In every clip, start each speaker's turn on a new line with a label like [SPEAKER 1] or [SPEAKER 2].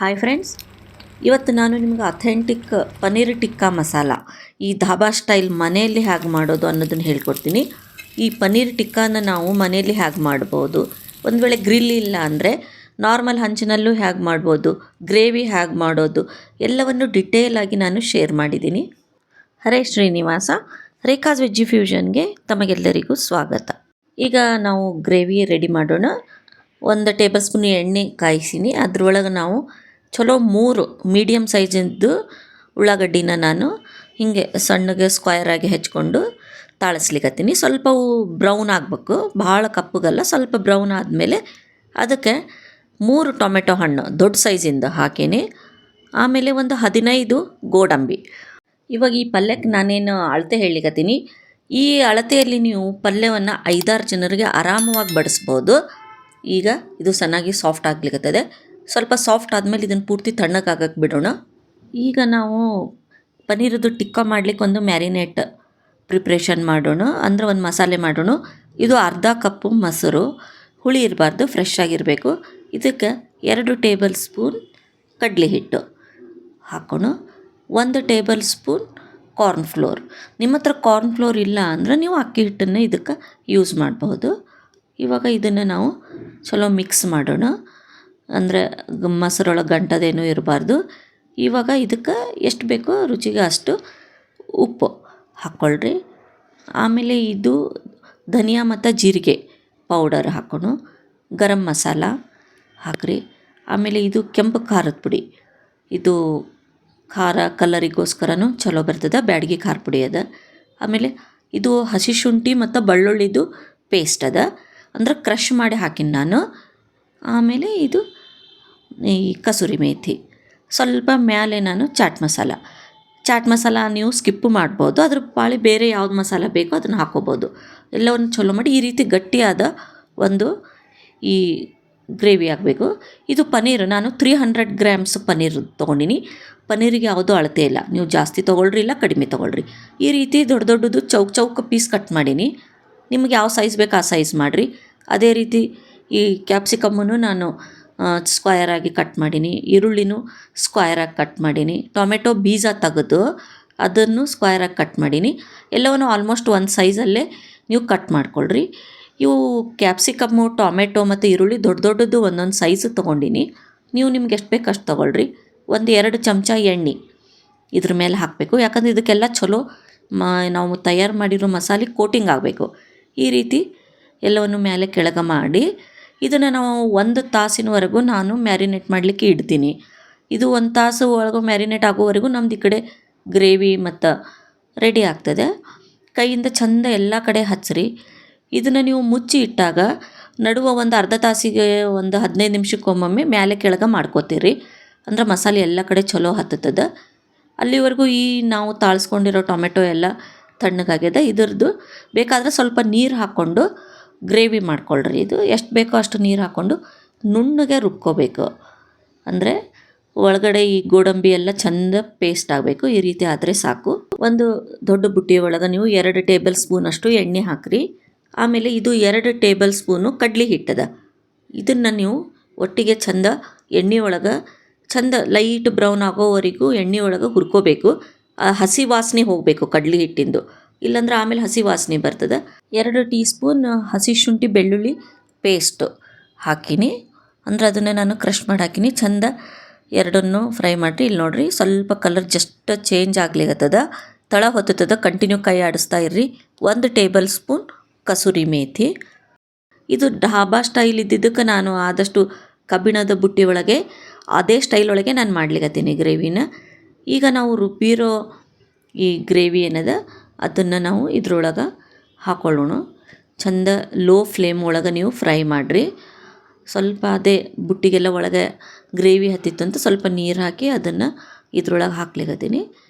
[SPEAKER 1] Hi friends, ಇವತ್ತು ನಾನು ನಿಮಗೆ ಅಥೆಂಟಿಕ್ ಪನ್ನೀರ್ ಟಿಕ್ಕಾ ಮಸಾಲ ಈ ಧಾಬಾ ಸ್ಟೈಲ್ ಮನೆಯಲ್ಲಿ ಹೇಗೆ ಮಾಡೋದು ಅನ್ನೋದನ್ನು ಹೇಳ್ಕೊಡ್ತೀನಿ. ಈ ಪನ್ನೀರ್ ಟಿಕ್ಕಾನ ನಾವು ಮನೆಯಲ್ಲಿ ಹೇಗೆ ಮಾಡ್ಬೋದು, ಒಂದು ವೇಳೆ ಗ್ರಿಲ್ ಇಲ್ಲ ಅಂದರೆ ನಾರ್ಮಲ್ ಹಂಚಿನಲ್ಲೂ ಹೇಗೆ ಮಾಡ್ಬೋದು, ಗ್ರೇವಿ ಹೇಗೆ ಮಾಡೋದು ಎಲ್ಲವನ್ನು ಡಿಟೇಲ್ ಆಗಿ ನಾನು ಶೇರ್ ಮಾಡಿದ್ದೀನಿ. ಹರೇ ಶ್ರೀನಿವಾಸ, ರೇಖಾಸ್ ವೆಜ್ಜಿ ಫ್ಯೂಷನ್ಗೆ ತಮಗೆಲ್ಲರಿಗೂ ಸ್ವಾಗತ. ಈಗ ನಾವು ಗ್ರೇವಿ ರೆಡಿ ಮಾಡೋಣ. 1 ಟೇಬಲ್ ಸ್ಪೂನ್ ಎಣ್ಣೆ ಕಾಯಿಸಿನಿ. ಅದರೊಳಗೆ ನಾವು ಚಲೋ 3 ಮೀಡಿಯಮ್ ಸೈಜಿಂದು ಉಳ್ಳಾಗಡ್ಡಿನ ನಾನು ಹೀಗೆ ಸಣ್ಣಗೆ ಸ್ಕ್ವಯರಾಗಿ ಹೆಚ್ಕೊಂಡು ತಾಳಿಸ್ಲಿಕ್ಕತ್ತೀನಿ. ಸ್ವಲ್ಪ ಅವು ಬ್ರೌನ್ ಆಗಬೇಕು, ಭಾಳ ಕಪ್ಪಗಲ್ಲ, ಸ್ವಲ್ಪ ಬ್ರೌನ್ ಆದಮೇಲೆ ಅದಕ್ಕೆ 3 ಟೊಮೆಟೊ ಹಣ್ಣು ದೊಡ್ಡ ಸೈಜಿಂದ ಹಾಕೀನಿ. ಆಮೇಲೆ ಒಂದು 15 ಗೋಡಂಬಿ. ಇವಾಗ ಈ ಪಲ್ಯಕ್ಕೆ ನಾನೇನು ಅಳತೆ ಹೇಳಿಕತ್ತೀನಿ, ಈ ಅಳತೆಯಲ್ಲಿ ನೀವು ಪಲ್ಯವನ್ನು 5-6 ಜನರಿಗೆ ಆರಾಮವಾಗಿ ಬಡಿಸ್ಬೋದು. ಈಗ ಇದು ಚೆನ್ನಾಗಿ ಸಾಫ್ಟ್ ಆಗ್ಲಿಕ್ಕತ್ತದೆ. ಸ್ವಲ್ಪ ಸಾಫ್ಟ್ ಆದಮೇಲೆ ಇದನ್ನು ಪೂರ್ತಿ ತಣ್ಣಗಾಗಕ್ಕೆ ಬಿಡೋಣ. ಈಗ ನಾವು ಪನ್ನೀರದ್ದು ಟಿಕ್ಕಾ ಮಾಡಲಿಕ್ಕೆ ಒಂದು ಮ್ಯಾರಿನೇಟ್ ಪ್ರಿಪ್ರೇಷನ್ ಮಾಡೋಣ, ಅಂದರೆ ಒಂದು ಮಸಾಲೆ ಮಾಡೋಣ. ಇದು ಅರ್ಧ ಕಪ್ಪು ಮೊಸರು, ಹುಳಿ ಇರಬಾರ್ದು, ಫ್ರೆಶ್ ಆಗಿರಬೇಕು. ಇದಕ್ಕೆ 2 ಟೇಬಲ್ ಸ್ಪೂನ್ ಕಡಲೆ ಹಿಟ್ಟು ಹಾಕೋಣ. 1 ಟೇಬಲ್ ಸ್ಪೂನ್ ಕಾರ್ನ್ಫ್ಲೋರ್. ನಿಮ್ಮ ಹತ್ರ ಕಾರ್ನ್ಫ್ಲೋರ್ ಇಲ್ಲ ಅಂದರೆ ನೀವು ಅಕ್ಕಿ ಹಿಟ್ಟನ್ನು ಇದಕ್ಕೆ ಯೂಸ್ ಮಾಡಬಹುದು. ಇವಾಗ ಇದನ್ನು ನಾವು ಚಲೋ ಮಿಕ್ಸ್ ಮಾಡೋಣ, ಅಂದರೆ ಮೊಸರೊಳಗೆ ಗಂಟದೇನೂ ಇರಬಾರ್ದು. ಇವಾಗ ಇದಕ್ಕೆ ಎಷ್ಟು ಬೇಕೋ ರುಚಿಗೆ ಅಷ್ಟು ಉಪ್ಪು ಹಾಕ್ಕೊಳ್ರಿ. ಆಮೇಲೆ ಇದು ಧನಿಯಾ ಮತ್ತು ಜೀರಿಗೆ ಪೌಡರ್ ಹಾಕೋಣ. ಗರಂ ಮಸಾಲ ಹಾಕ್ರಿ. ಆಮೇಲೆ ಇದು ಕೆಂಪು ಖಾರದ ಪುಡಿ, ಇದು ಖಾರ ಕಲರಿಗೋಸ್ಕರನೂ ಚಲೋ ಬರ್ತದೆ, ಬ್ಯಾಡಗಿ ಖಾರ ಪುಡಿ ಅದ. ಆಮೇಲೆ ಇದು ಹಸಿ ಶುಂಠಿ ಮತ್ತು ಬೆಳ್ಳುಳ್ಳಿದು ಪೇಸ್ಟ್ ಅದ, ಅಂದ್ರೆ ಕ್ರಷ್ ಮಾಡಿ ಹಾಕಿನಿ ನಾನು. ಆಮೇಲೆ ಇದು ಈ ಕಸೂರಿ ಮೇಥಿ, ಸ್ವಲ್ಪ ಮೇಲೆ ನಾನು ಚಾಟ್ ಮಸಾಲ ನೀವು ಸ್ಕಿಪ್ಪು ಮಾಡ್ಬೋದು, ಅದ್ರ ಪಾಳಿ ಬೇರೆ ಯಾವ್ದು ಮಸಾಲ ಬೇಕೋ ಅದನ್ನು ಹಾಕ್ಕೋಬೋದು. ಎಲ್ಲವನ್ನು ಚಲೋ ಮಾಡಿ ಈ ರೀತಿ ಗಟ್ಟಿಯಾದ ಒಂದು ಈ ಗ್ರೇವಿ ಆಗಬೇಕು. ಇದು ಪನ್ನೀರ್ ನಾನು 300 ಗ್ರಾಮ್ಸ್ ಪನ್ನೀರ್ ತೊಗೊಂಡಿನಿ. ಪನ್ನೀರಿಗೆ ಯಾವುದೂ ಅಳತೆ ಇಲ್ಲ, ನೀವು ಜಾಸ್ತಿ ತೊಗೊಳ್ರಿ ಇಲ್ಲ ಕಡಿಮೆ ತೊಗೊಳ್ರಿ. ಈ ರೀತಿ ದೊಡ್ಡ ದೊಡ್ಡದು ಚೌಕ ಪೀಸ್ ಕಟ್ ಮಾಡೀನಿ. ನಿಮ್ಗೆ ಯಾವ ಸೈಜ್ ಬೇಕು ಆ ಸೈಜ್ ಮಾಡಿರಿ. ಅದೇ ರೀತಿ ಈ ಕ್ಯಾಪ್ಸಿಕಮ್ಮನ್ನು ನಾನು ಸ್ಕ್ವಯರಾಗಿ ಕಟ್ ಮಾಡೀನಿ, ಈರುಳ್ಳಿನೂ ಸ್ಕ್ವಯರಾಗಿ ಕಟ್ ಮಾಡೀನಿ, ಟೊಮೆಟೊ ಬೀಜ ತೆಗೆದು ಅದನ್ನು ಸ್ಕ್ವಯರಾಗಿ ಕಟ್ ಮಾಡೀನಿ. ಎಲ್ಲವನ್ನು ಆಲ್ಮೋಸ್ಟ್ ಒಂದು ಸೈಜಲ್ಲೇ ನೀವು ಕಟ್ ಮಾಡ್ಕೊಳ್ರಿ. ಇವು ಕ್ಯಾಪ್ಸಿಕಮ್ಮು, ಟೊಮೆಟೊ ಮತ್ತು ಈರುಳ್ಳಿ ದೊಡ್ಡದು ಒಂದೊಂದು ಸೈಜ್ ತೊಗೊಂಡಿನಿ. ನೀವು ನಿಮ್ಗೆ ಎಷ್ಟು ಬೇಕು ಅಷ್ಟು ತೊಗೊಳ್ರಿ. 1-2 ಚಮಚ ಎಣ್ಣೆ ಇದ್ರ ಮೇಲೆ ಹಾಕಬೇಕು, ಯಾಕಂದರೆ ಇದಕ್ಕೆಲ್ಲ ಚಲೋ ನಾವು ತಯಾರು ಮಾಡಿರೋ ಮಸಾಲೆ ಕೋಟಿಂಗ್ ಆಗಬೇಕು. ಈ ರೀತಿ ಎಲ್ಲವನ್ನು ಮೇಲೆ ಕೆಳಗೆ ಮಾಡಿ ಇದನ್ನು ನಾವು 1 ತಾಸಿನವರೆಗೂ ನಾನು ಮ್ಯಾರಿನೇಟ್ ಮಾಡಲಿಕ್ಕೆ ಇಡ್ತೀನಿ. ಇದು 1 ತಾಸು ಒಳಗೆ ಮ್ಯಾರಿನೇಟ್ ಆಗೋವರೆಗೂ ನಮ್ದು ಈ ಕಡೆ ಗ್ರೇವಿ ಮತ್ತು ರೆಡಿ ಆಗ್ತದೆ. ಕೈಯಿಂದ ಚೆಂದ ಎಲ್ಲ ಕಡೆ ಹಚ್ಚಿರಿ. ಇದನ್ನು ನೀವು ಮುಚ್ಚಿ ಇಟ್ಟಾಗ ನಡುವ ಒಂದು ಅರ್ಧ ತಾಸಿಗೆ ಒಂದು 15 ನಿಮಿಷಕ್ಕೊಮ್ಮೊಮ್ಮೆ ಮೇಲೆ ಕೆಳಗೆ ಮಾಡ್ಕೋತೀರಿ, ಅಂದ್ರೆ ಮಸಾಲೆ ಎಲ್ಲ ಕಡೆ ಚಲೋ ಹತ್ತದ. ಅಲ್ಲಿವರೆಗೂ ಈ ನಾವು ತಾಳಿಸ್ಕೊಂಡಿರೋ ಟೊಮೆಟೊ ಎಲ್ಲ ತಣ್ಣಗಾಗ್ಯದ. ಇದ್ರದ್ದು ಬೇಕಾದರೆ ಸ್ವಲ್ಪ ನೀರು ಹಾಕ್ಕೊಂಡು ಗ್ರೇವಿ ಮಾಡ್ಕೊಳ್ರಿ. ಇದು ಎಷ್ಟು ಬೇಕೋ ಅಷ್ಟು ನೀರು ಹಾಕ್ಕೊಂಡು ನುಣ್ಣಗೆ ರುಬ್ಕೋಬೇಕು, ಅಂದರೆ ಒಳಗಡೆ ಈ ಗೋಡಂಬಿ ಎಲ್ಲ ಚಂದ ಪೇಸ್ಟ್ ಆಗಬೇಕು. ಈ ರೀತಿ ಆದರೆ ಸಾಕು. ಒಂದು ದೊಡ್ಡ ಬುಟ್ಟಿ ಒಳಗೆ ನೀವು 2 ಟೇಬಲ್ ಸ್ಪೂನ್ ಅಷ್ಟು ಎಣ್ಣೆ ಹಾಕಿರಿ. ಆಮೇಲೆ ಇದು 2 ಟೇಬಲ್ ಸ್ಪೂನು ಕಡ್ಲೆ ಹಿಟ್ಟದ. ಇದನ್ನು ನೀವು ಒಟ್ಟಿಗೆ ಚಂದ ಎಣ್ಣೆ ಒಳಗೆ ಚಂದ ಲೈಟ್ ಬ್ರೌನ್ ಆಗೋವರೆಗೂ ಎಣ್ಣೆ ಒಳಗೆ ಹುರ್ಕೋಬೇಕು. ಹಸಿ ವಾಸನೆ ಹೋಗಬೇಕು ಕಡ್ಲೆ ಹಿಟ್ಟಿಂದು, ಇಲ್ಲಾಂದ್ರೆ ಆಮೇಲೆ ಹಸಿ ವಾಸನೆ ಬರ್ತದೆ. 2 ಟೀ ಸ್ಪೂನ್ ಹಸಿ ಶುಂಠಿ ಬೆಳ್ಳುಳ್ಳಿ ಪೇಸ್ಟು ಹಾಕೀನಿ, ಅಂದರೆ ಅದನ್ನು ನಾನು ಕ್ರಷ್ ಮಾಡಿ ಹಾಕೀನಿ. ಚಂದ ಎರಡನ್ನೂ ಫ್ರೈ ಮಾಡಿರಿ. ಇಲ್ಲಿ ನೋಡಿರಿ, ಸ್ವಲ್ಪ ಕಲರ್ ಜಸ್ಟ್ ಚೇಂಜ್ ಆಗ್ಲಿಕ್ಕತ್ತದ, ತಳ ಹೊತ್ತದ. ಕಂಟಿನ್ಯೂ ಕೈ ಆಡಿಸ್ತಾ ಇರ್ರಿ. 1 ಟೇಬಲ್ ಸ್ಪೂನ್ ಕಸೂರಿ ಮೇಥಿ. ಇದು ಢಾಬಾ ಸ್ಟೈಲ್ ಇದ್ದಿದ್ದಕ್ಕೆ ನಾನು ಆದಷ್ಟು ಕಬ್ಬಿಣದ ಬುಟ್ಟಿ ಒಳಗೆ ಅದೇ ಸ್ಟೈಲ್ ಒಳಗೆ ನಾನು ಮಾಡ್ಲಿಕ್ಕತ್ತೀನಿ ಗ್ರೇವಿನ. ಈಗ ನಾವು ರುಬ್ಬಿರೋ ಈ ಗ್ರೇವಿ ಏನದ ಅದನ್ನು ನಾವು ಇದ್ರೊಳಗೆ ಹಾಕ್ಕೊಳ್ಳೋಣ. ಚಂದ ಲೋ ಫ್ಲೇಮ್ ಒಳಗೆ ನೀವು ಫ್ರೈ ಮಾಡಿರಿ. ಸ್ವಲ್ಪ ಅದೇ ಬುಟ್ಟಿಗೆಲ್ಲ ಒಳಗೆ ಗ್ರೇವಿ ಹತ್ತಿತ್ತು ಅಂತ ಸ್ವಲ್ಪ ನೀರು ಹಾಕಿ ಅದನ್ನು ಇದ್ರೊಳಗೆ ಹಾಕ್ಲಿಕ್ಕತ್ತೀನಿ.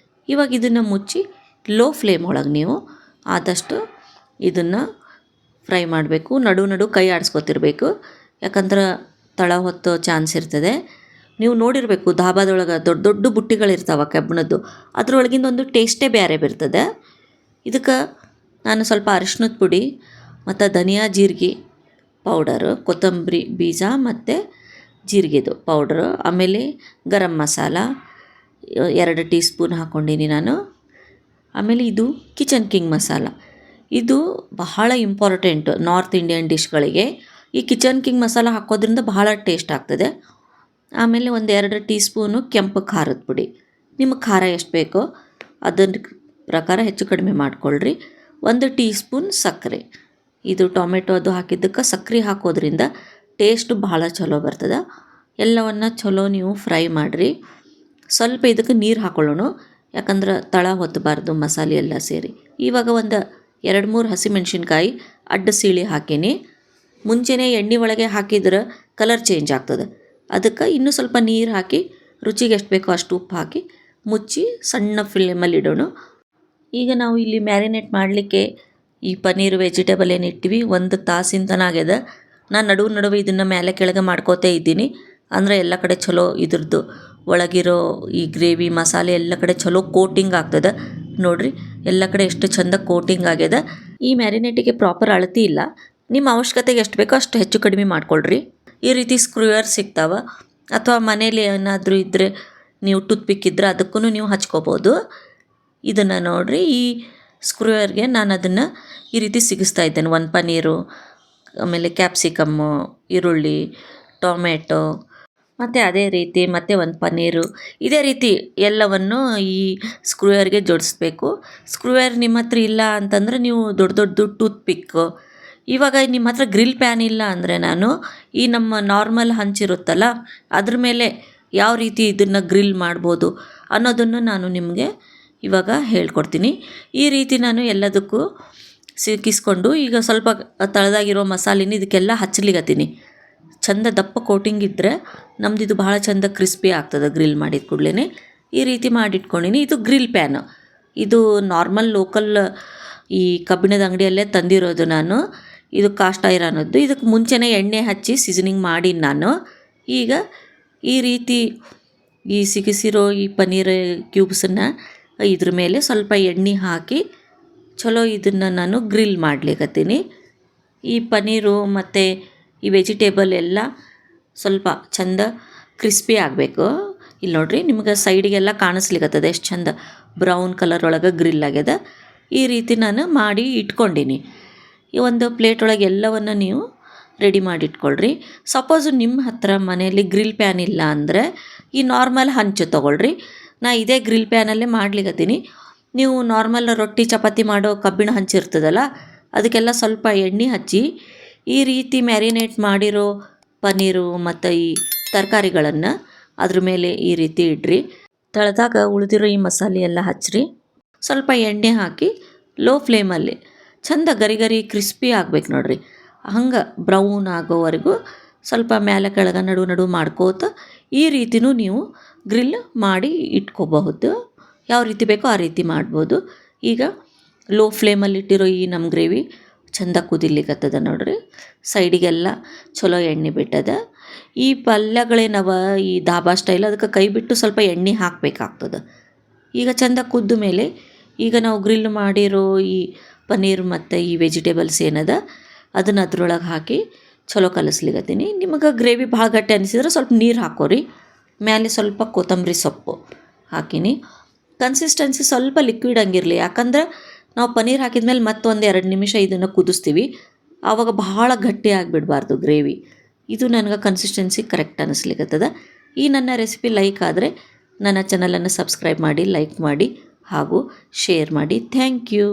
[SPEAKER 1] ಇವಾಗ ಇದನ್ನು ಮುಚ್ಚಿ ಲೋ ಫ್ಲೇಮ್ ಒಳಗೆ ನೀವು ಆದಷ್ಟು ಇದನ್ನು ಫ್ರೈ ಮಾಡಬೇಕು. ನಡು ಕೈ ಆಡಿಸ್ಕೊತಿರ್ಬೇಕು, ಯಾಕಂದ್ರೆ ತಳ ಹೊತ್ತೋ ಚಾನ್ಸ್ ಇರ್ತದೆ. ನೀವು ನೋಡಿರಬೇಕು ಧಾಬಾದೊಳಗೆ ದೊಡ್ಡ ಬುಟ್ಟಿಗಳಿರ್ತಾವೆ ಕಬ್ಬಿಣದ್ದು, ಅದ್ರೊಳಗಿಂದ ಒಂದು ಟೇಸ್ಟೇ ಬೇರೆ ಬರ್ತದೆ. ಇದಕ್ಕೆ ನಾನು ಸ್ವಲ್ಪ ಅರಿಶಿಣದ ಪುಡಿ ಮತ್ತು ಧನಿಯಾ ಜೀರಿಗೆ ಪೌಡರು, ಕೊತ್ತಂಬರಿ ಬೀಜ ಮತ್ತು ಜೀರಿಗೆದು ಪೌಡ್ರು, ಆಮೇಲೆ ಗರಂ ಮಸಾಲ 2 ಟೀ ಸ್ಪೂನ್ ಹಾಕ್ಕೊಂಡೀನಿ ನಾನು. ಆಮೇಲೆ ಇದು ಕಿಚನ್ ಕಿಂಗ್ ಮಸಾಲ, ಇದು ಬಹಳ ಇಂಪಾರ್ಟೆಂಟು ನಾರ್ತ್ ಇಂಡಿಯನ್ ಡಿಶ್ಗಳಿಗೆ. ಈ ಕಿಚನ್ ಕಿಂಗ್ ಮಸಾಲ ಹಾಕೋದ್ರಿಂದ ಬಹಳ ಟೇಸ್ಟ್ ಆಗ್ತದೆ. ಆಮೇಲೆ 2 ಟೀ ಸ್ಪೂನು ಕೆಂಪು ಖಾರದ ಪುಡಿ. ನಿಮಗೆ ಖಾರ ಎಷ್ಟು ಬೇಕೋ ಅದರ ಪ್ರಕಾರ ಹೆಚ್ಚು ಕಡಿಮೆ ಮಾಡಿಕೊಳ್ಳ್ರಿ. 1 ಟೀ ಸ್ಪೂನ್ ಸಕ್ಕರೆ. ಇದು ಟೊಮೆಟೊ ಅದು ಹಾಕಿದ್ದಕ್ಕೆ ಸಕ್ಕರೆ ಹಾಕೋದ್ರಿಂದ ಟೇಸ್ಟು ಭಾಳ ಚಲೋ ಬರ್ತದೆ. ಎಲ್ಲವನ್ನು ಚಲೋ ನೀವು ಫ್ರೈ ಮಾಡಿರಿ. ಸ್ವಲ್ಪ ಇದಕ್ಕೆ ನೀರು ಹಾಕೊಳ್ಳೋಣ, ಯಾಕಂದ್ರೆ ತಳ ಹೊತ್ತಬಾರ್ದು ಮಸಾಲೆ ಎಲ್ಲ ಸೇರಿ. ಇವಾಗ 2-3 ಹಸಿಮೆಣ್ಸಿನ್ಕಾಯಿ ಅಡ್ಡ ಸೀಳಿ ಹಾಕೀನಿ. ಮುಂಚೆನೇ ಎಣ್ಣೆ ಒಳಗೆ ಹಾಕಿದ್ರೆ ಕಲರ್ ಚೇಂಜ್ ಆಗ್ತದೆ. ಅದಕ್ಕೆ ಇನ್ನೂ ಸ್ವಲ್ಪ ನೀರು ಹಾಕಿ ರುಚಿಗೆ ಎಷ್ಟು ಬೇಕೋ ಅಷ್ಟು ಉಪ್ಪು ಹಾಕಿ ಮುಚ್ಚಿ ಸಣ್ಣ ಫ್ಲೇಮಲ್ಲಿ ಇಡೋಣ. ಈಗ ನಾವು ಇಲ್ಲಿ ಮ್ಯಾರಿನೇಟ್ ಮಾಡಲಿಕ್ಕೆ ಈ ಪನ್ನೀರ್ ವೆಜಿಟೇಬಲ್ ಏನು ಇಟ್ಟಿವಿ 1 ತಾಸಿನ ತನಕ ಆಗ್ಯದ. ನಾನು ನಡುವೆ ಇದನ್ನು ಮೇಲೆ ಕೆಳಗೆ ಮಾಡ್ಕೋತೇ ಇದ್ದೀನಿ. ಅಂದರೆ ಎಲ್ಲ ಕಡೆ ಚಲೋ ಇದ್ರದ್ದು ಒಳಗಿರೋ ಈ ಗ್ರೇವಿ ಮಸಾಲೆ ಎಲ್ಲ ಕಡೆ ಚಲೋ ಕೋಟಿಂಗ್ ಆಗ್ತದೆ. ನೋಡಿರಿ ಎಲ್ಲ ಕಡೆ ಎಷ್ಟು ಚಂದ ಕೋಟಿಂಗ್ ಆಗ್ಯದ. ಈ ಮ್ಯಾರಿನೇಟಿಗೆ ಪ್ರಾಪರ್ ಅಳತಿ ಇಲ್ಲ, ನಿಮ್ಮ ಅವಶ್ಯಕತೆಗೆ ಎಷ್ಟು ಬೇಕೋ ಅಷ್ಟು ಹೆಚ್ಚು ಕಡಿಮೆ ಮಾಡ್ಕೊಳ್ರಿ. ಈ ರೀತಿ ಸ್ಕ್ರೂಯರ್ ಸಿಗ್ತಾವೆ, ಅಥವಾ ಮನೇಲಿ ಏನಾದರೂ ಇದ್ದರೆ ನೀವು ಟೂತ್ಪಿಕ್ ಇದ್ದರೆ ಅದಕ್ಕೂ ನೀವು ಹಚ್ಕೋಬೋದು. ಇದನ್ನು ನೋಡಿರಿ, ಈ ಸ್ಕ್ರೂಯರ್ಗೆ ನಾನು ಅದನ್ನು ಈ ರೀತಿ ಸಿಗಿಸ್ತಾ ಇದ್ದೇನೆ. 1 ಪನ್ನೀರು, ಆಮೇಲೆ ಕ್ಯಾಪ್ಸಿಕಮ್ಮು, ಈರುಳ್ಳಿ, ಟೊಮೆಟೊ, ಮತ್ತು ಅದೇ ರೀತಿ ಮತ್ತೆ 1 ಪನ್ನೀರು. ಇದೇ ರೀತಿ ಎಲ್ಲವನ್ನು ಈ ಸ್ಕ್ರೂಯರ್ಗೆ ಜೋಡಿಸ್ಬೇಕು. ಸ್ಕ್ರೂಯರ್ ನಿಮ್ಮ ಹತ್ರ ಇಲ್ಲ ಅಂತಂದರೆ ನೀವು ದೊಡ್ಡ ಟೂತ್ಪಿಕ್ಕು. ಇವಾಗ ನಿಮ್ಮ ಹತ್ರ ಗ್ರಿಲ್ ಪ್ಯಾನ್ ಇಲ್ಲ ಅಂದರೆ ನಾನು ಈ ನಮ್ಮ ನಾರ್ಮಲ್ ಹಂಚಿರುತ್ತಲ್ಲ ಅದ್ರ ಮೇಲೆ ಯಾವ ರೀತಿ ಇದನ್ನು ಗ್ರಿಲ್ ಮಾಡ್ಬೋದು ಅನ್ನೋದನ್ನು ನಾನು ನಿಮಗೆ ಇವಾಗ ಹೇಳ್ಕೊಡ್ತೀನಿ. ಈ ರೀತಿ ನಾನು ಎಲ್ಲದಕ್ಕೂ ಸಿಕ್ಕಿಸ್ಕೊಂಡು ಈಗ ಸ್ವಲ್ಪ ತಳದಾಗಿರೋ ಮಸಾಲೆನ ಇದಕ್ಕೆಲ್ಲ ಹಚ್ಚಲಿಕತ್ತೀನಿ. ಚಂದ ದಪ್ಪ ಕೋಟಿಂಗ್ ಇದ್ದರೆ ನಮ್ದು ಇದು ಭಾಳ ಚಂದ ಕ್ರಿಸ್ಪಿ ಆಗ್ತದೆ ಗ್ರಿಲ್ ಮಾಡಿದ ಕೂಡಲೇ. ಈ ರೀತಿ ಮಾಡಿಟ್ಕೊಂಡಿನಿ. ಇದು ಗ್ರಿಲ್ ಪ್ಯಾನು, ಇದು ನಾರ್ಮಲ್ ಲೋಕಲ್ ಈ ಕಬ್ಬಿಣದ ಅಂಗಡಿಯಲ್ಲೇ ತಂದಿರೋದು ನಾನು. ಇದು ಕಾಸ್ಟ್ ಐರನ್ನದ್ದು. ಇದಕ್ಕೆ ಮುಂಚೆನೇ ಎಣ್ಣೆ ಹಚ್ಚಿ ಸೀಸನಿಂಗ್ ಮಾಡಿ ನಾನು. ಈಗ ಈ ರೀತಿ ಈ ಸಿಗಿಸಿರೋ ಈ ಪನ್ನೀರ್ ಕ್ಯೂಬ್ಸನ್ನು ಇದ್ರ ಮೇಲೆ ಸ್ವಲ್ಪ ಎಣ್ಣೆ ಹಾಕಿ ಚಲೋ ಇದನ್ನು ನಾನು ಗ್ರಿಲ್ ಮಾಡ್ಲಿಕತ್ತೀನಿ. ಈ ಪನ್ನೀರು ಮತ್ತು ಈ ವೆಜಿಟೇಬಲ್ ಎಲ್ಲ ಸ್ವಲ್ಪ ಚಂದ ಕ್ರಿಸ್ಪಿ ಆಗಬೇಕು. ಇಲ್ಲಿ ನೋಡಿರಿ, ನಿಮ್ಗೆ ಸೈಡಿಗೆಲ್ಲ ಕಾಣಿಸ್ಲಿಕ್ಕತ್ತದೆ ಎಷ್ಟು ಚಂದ ಬ್ರೌನ್ ಕಲರ್ ಒಳಗೆ ಗ್ರಿಲ್ ಆಗ್ಯದ. ಈ ರೀತಿ ನಾನು ಮಾಡಿ ಇಟ್ಕೊಂಡೀನಿ. ಈ ಒಂದು ಪ್ಲೇಟ್ ಒಳಗೆ ಎಲ್ಲವನ್ನು ನೀವು ರೆಡಿ ಮಾಡಿ ಇಟ್ಕೊಳ್ರಿ. ಸಪೋಸು ನಿಮ್ಮ ಹತ್ರ ಮನೆಯಲ್ಲಿ ಗ್ರಿಲ್ ಪ್ಯಾನ್ ಇಲ್ಲ ಅಂದರೆ ಈ ನಾರ್ಮಲ್ ಹಂಚು ತೊಗೊಳ್ರಿ. ನಾ ಇದೇ ಗ್ರಿಲ್ ಪ್ಯಾನಲ್ಲೇ ಮಾಡ್ಲಿಕತ್ತೀನಿ. ನೀವು ನಾರ್ಮಲ್ ರೊಟ್ಟಿ ಚಪಾತಿ ಮಾಡೋ ಕಬ್ಬಿಣ ಹಂಚಿರ್ತದಲ್ಲ ಅದಕ್ಕೆಲ್ಲ ಸ್ವಲ್ಪ ಎಣ್ಣೆ ಹಚ್ಚಿ ಈ ರೀತಿ ಮ್ಯಾರಿನೇಟ್ ಮಾಡಿರೋ ಪನ್ನೀರು ಮತ್ತು ಈ ತರಕಾರಿಗಳನ್ನು ಅದ್ರ ಮೇಲೆ ಈ ರೀತಿ ಇಡ್ರಿ. ತಳದಾಗ ಉಳಿದಿರೋ ಈ ಮಸಾಲೆ ಎಲ್ಲ ಹಚ್ಚಿರಿ. ಸ್ವಲ್ಪ ಎಣ್ಣೆ ಹಾಕಿ ಲೋ ಫ್ಲೇಮಲ್ಲಿ ಚಂದ ಗರಿ ಕ್ರಿಸ್ಪಿ ಆಗ್ಬೇಕು ನೋಡಿರಿ. ಹಂಗೆ ಬ್ರೌನ್ ಆಗೋವರೆಗೂ ಸ್ವಲ್ಪ ಮೇಲೆ ಕೆಳಗೆ ನಡು ಮಾಡ್ಕೋತ ಈ ರೀತಿನೂ ನೀವು ಗ್ರಿಲ್ ಮಾಡಿ ಇಟ್ಕೋಬಹುದು. ಯಾವ ರೀತಿ ಬೇಕೋ ಆ ರೀತಿ ಮಾಡ್ಬೋದು. ಈಗ ಲೋ ಫ್ಲೇಮಲ್ಲಿ ಇಟ್ಟಿರೋ ಈ ನಮ್ಮ ಗ್ರೇವಿ ಚಂದ ಕುದಿಲಿಕ್ಕತ್ತದ ನೋಡಿರಿ. ಸೈಡಿಗೆಲ್ಲ ಚಲೋ ಎಣ್ಣೆ ಬಿಟ್ಟದ. ಈ ಪಲ್ಯಗಳೇನವ ಈ ಧಾಬಾ ಸ್ಟೈಲ್ ಅದಕ್ಕೆ ಕೈ ಬಿಟ್ಟು ಸ್ವಲ್ಪ ಎಣ್ಣೆ ಹಾಕಬೇಕಾಗ್ತದೆ. ಈಗ ಚಂದ ಕುದ್ದ ಮೇಲೆ ಈಗ ನಾವು ಗ್ರಿಲ್ ಮಾಡಿರೋ ಈ ಪನ್ನೀರ್ ಮತ್ತು ಈ ವೆಜಿಟೇಬಲ್ಸ್ ಏನದ ಅದನ್ನು ಅದ್ರೊಳಗೆ ಹಾಕಿ ಚಲೋ ಕಲಿಸ್ಲಿಕತ್ತೀನಿ. ನಿಮಗೆ ಗ್ರೇವಿ ಭಾಳ ಗಟ್ಟಿ ಅನಿಸಿದ್ರೆ ಸ್ವಲ್ಪ ನೀರು ಹಾಕೋರಿ. ಮೇಲೆ ಸ್ವಲ್ಪ ಕೊತ್ತಂಬರಿ ಸೊಪ್ಪು ಹಾಕಿನಿ. ಕನ್ಸಿಸ್ಟೆನ್ಸಿ ಸ್ವಲ್ಪ ಲಿಕ್ವಿಡ್ ಹಂಗಿರಲಿ, ಯಾಕಂದ್ರೆ ನಾವು ಪನ್ನೀರ್ ಹಾಕಿದ್ಮೇಲೆ ಮತ್ತೊಂದು 2 ನಿಮಿಷ ಇದನ್ನು ಕುದಿಸ್ತೀವಿ. ಆವಾಗ ಭಾಳ ಗಟ್ಟಿ ಆಗಿಬಿಡಬಾರ್ದು ಗ್ರೇವಿ. ಇದು ನನಗೆ ಕನ್ಸಿಸ್ಟೆನ್ಸಿ ಕರೆಕ್ಟ್ ಅನ್ನಿಸ್ಲಿಕ್ಕತ್ತದ. ಈ ನನ್ನ ರೆಸಿಪಿ ಲೈಕ್ ಆದರೆ ನನ್ನ ಚಾನಲನ್ನು ಸಬ್ಸ್ಕ್ರೈಬ್ ಮಾಡಿ, ಲೈಕ್ ಮಾಡಿ ಹಾಗೂ ಶೇರ್ ಮಾಡಿ. Thank you.